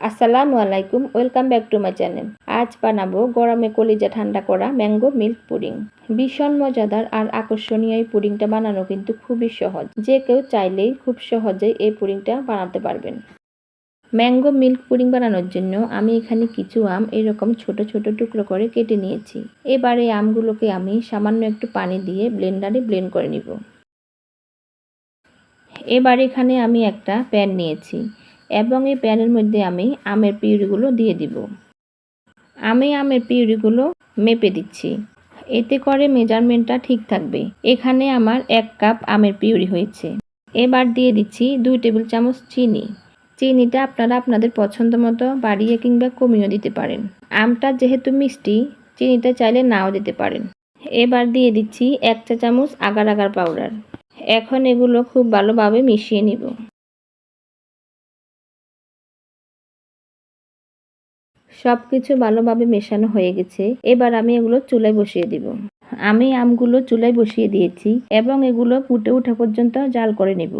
আসসালামু আলাইকুম, welcome back to my channel. আজ বানাবো গরমে কলিজা ঠান্ডা করা ম্যাঙ্গো মিল্ক পুডিং। ভীষণ মজাদার আর আকর্ষণীয় এই পুডিংটা বানানো কিন্তু খুবই সহজ। যে কেউ চাইলেই খুব সহজেই এই পুডিংটা বানাতে পারবেন। ম্যাঙ্গো মিল্ক পুডিং বানানোর জন্য আমি এখানে কিছু আম এরকম ছোট ছোট টুকরো করে কেটে নিয়েছি। এবার এই আমগুলোকে আমি সামান্য একটু পানি দিয়ে ব্লেন্ডারে ব্লেন্ড করে নিব। এবার এখানে আমি একটা প্যান নিয়েছি এবং এই প্যানের মধ্যে আমি আমের পিউরিগুলো দিয়ে দিব। আমি আমের পিউরিগুলো মেপে দিচ্ছি, এতে করে মেজারমেন্টটা ঠিক থাকবে। এখানে আমার 1 কাপ আমের পিউরি হয়েছে। এবার দিয়ে দিচ্ছি 2 টেবিল চামচ চিনি। চিনিটা আপনারা আপনাদের পছন্দ মতো বাড়িয়ে কিংবা কমিয়ে দিতে পারেন। আমটা যেহেতু মিষ্টি, চিনিটা চাইলে নাও দিতে পারেন। এবার দিয়ে দিচ্ছি 1 চা চামচ আগার আগার পাউডার। এখন এগুলো খুব ভালোভাবে মিশিয়ে নিব। সবকিছু ভালোভাবে মেশানো হয়ে গেছে। এবার আমি এগুলো চুলায় বসিয়ে দিব। আমি আমগুলো চুলায় বসিয়ে দিয়েছি এবং এগুলো ফুটে ওঠা পর্যন্ত জাল করে নেব।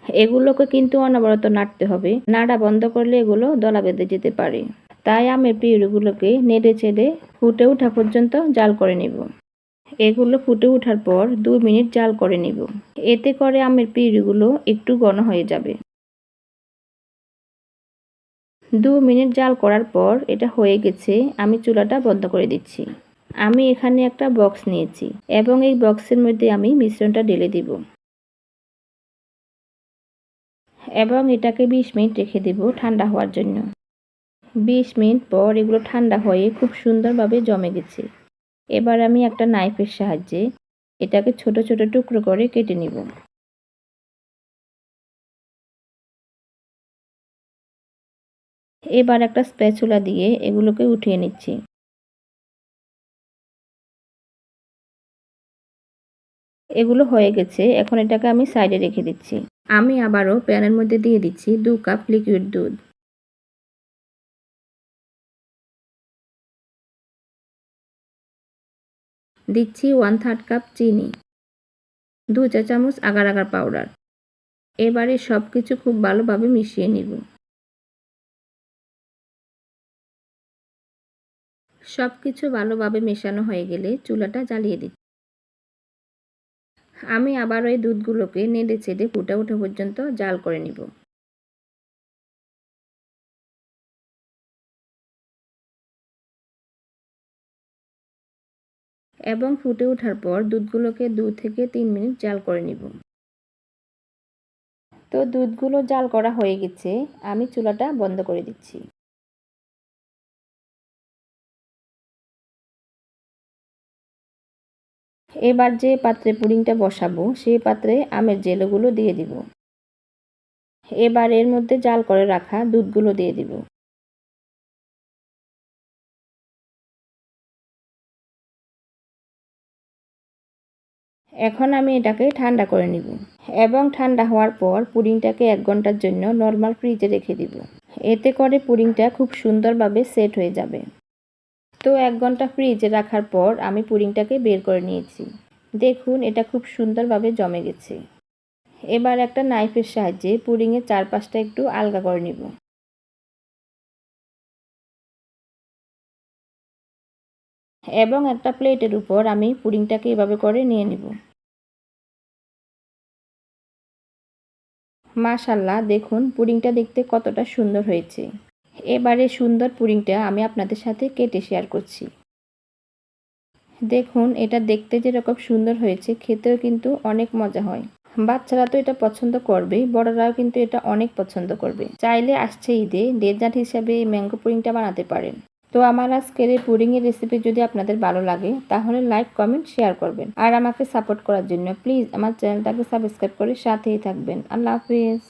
এগুলোকে কিন্তু অনবরত নাড়তে হবে, নাড়া বন্ধ করলে এগুলো দলা বেঁধে যেতে পারে। তাই আমের পিউরিগুলোকে নেড়ে চেড়ে ফুটে ওঠা পর্যন্ত জাল করে নেব। এগুলো ফুটে ওঠার পর 2 মিনিট জাল করে নেব। এতে করে আমের পিউরিগুলো একটু ঘন হয়ে যাবে। 2 মিনিট জাল করার পর এটা হয়ে গেছে। আমি চুলাটা বন্ধ করে দিচ্ছি। আমি এখানে একটা বক্স নিয়েছি এবং এই বক্সের মধ্যে আমি মিশ্রণটা ঢেলে দিব এবং এটাকে 20 মিনিট রেখে দেব ঠান্ডা হওয়ার জন্য। 20 মিনিট পর এগুলো ঠান্ডা হয়ে খুব সুন্দরভাবে জমে গেছে। এবার আমি একটা নাইফের সাহায্যে এটাকে ছোট ছোট টুকরো করে কেটে নিব। এবার একটা স্প্যাচুলা দিয়ে এগুলোকে উঠিয়ে নিচ্ছি। এগুলো হয়ে গেছে। এখন এটাকে আমি সাইডে রেখে দিচ্ছি। আমি আবারও প্যানের মধ্যে দিয়ে দিচ্ছি 2 কাপ লিকুইড দুধ। দিচ্ছি 1/3 কাপ চিনি, 2 চা চামচ আগার আগার পাউডার। এবারে সবকিছু খুব ভালোভাবে মিশিয়ে নিব। সবকিছু ভালোভাবে মেশানো হয়ে গেলে চুলাটা জ্বালিয়ে দিচ্ছি। আমি আবার ওই দুধগুলোকে নেড়ে চেড়ে ফুটে ওঠা পর্যন্ত জাল করে নিব। এবং ফুটে ওঠার পর দুধগুলোকে 2 থেকে 3 মিনিট জাল করে নিব। তো দুধগুলো জাল করা হয়ে গেছে। আমি চুলাটা বন্ধ করে দিচ্ছি। এবার যে পাত্রে পুডিংটা বসাবো সেই পাত্রে আমের জেলোগুলো দিয়ে দিব। এবার এর মধ্যে জাল করে রাখা দুধগুলো দিয়ে দিব। এখন আমি এটাকে ঠান্ডা করে নিব এবং ঠান্ডা হওয়ার পর পুডিংটাকে 1 ঘন্টার জন্য নরমাল ফ্রিজে রেখে দিব। এতে করে পুডিংটা খুব সুন্দরভাবে সেট হয়ে যাবে। তো 1 ঘন্টা ফ্রিজে রাখার পর আমি পুডিংটাকে বের করে নিয়েছি। দেখুন এটা খুব সুন্দরভাবে জমে গেছে। এবার একটা নাইফের সাহায্যে পুডিংয়ের চারপাশটা একটু আলগা করে নিব এবং একটা প্লেটের উপর আমি পুডিংটাকে এভাবে করে নিয়ে নিব। মাশাআল্লাহ, দেখুন পুডিংটা দেখতে কতটা সুন্দর হয়েছে। এবারে সুন্দর পুডিংটা আমি আপনাদের সাথে কেটে শেয়ার করছি। দেখুন এটা দেখতে যেরকম সুন্দর হয়েছে, খেতেও কিন্তু অনেক মজা হয়। বাচ্চারা তো এটা পছন্দ করবেই, বড়রাও কিন্তু এটা অনেক পছন্দ করবে। চাইলে আসছে ঈদে ডেজার্ট হিসাবে এই ম্যাঙ্গো পুডিংটা বানাতে পারেন। তো আমার আজকের এই পুডিংয়ের রেসিপি যদি আপনাদের ভালো লাগে তাহলে লাইক, কমেন্ট, শেয়ার করবেন। আর আমাকে সাপোর্ট করার জন্য প্লিজ আমার চ্যানেলটাকে সাবস্ক্রাইব করে সাথেই থাকবেন। আল্লাহ হাফেজ।